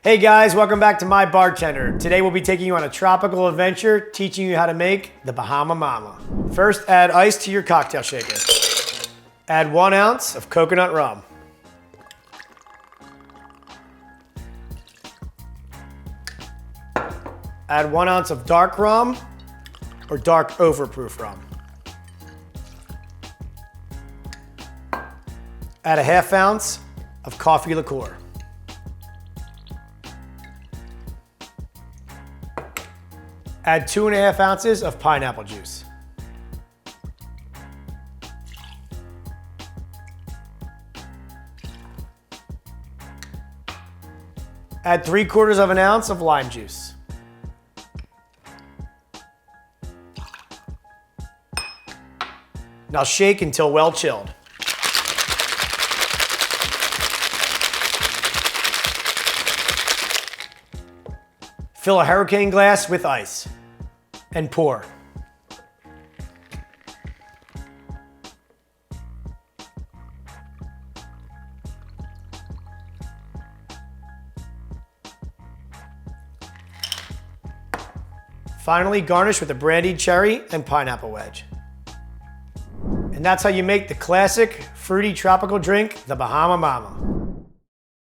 Hey guys, welcome back to Mybartender. Today we'll be taking you on a tropical adventure, teaching you how to make the Bahama Mama. First, add ice to your cocktail shaker. Add 1 ounce of coconut rum. Add 1 ounce of dark rum or dark overproof rum. Add a 1/2 ounce of coffee liqueur. Add 2.5 ounces of pineapple juice. Add 3/4 of an ounce of lime juice. Now shake until well chilled. Fill a hurricane glass with ice and pour. Finally, garnish with a brandied cherry and pineapple wedge. And that's how you make the classic fruity tropical drink, the Bahama Mama.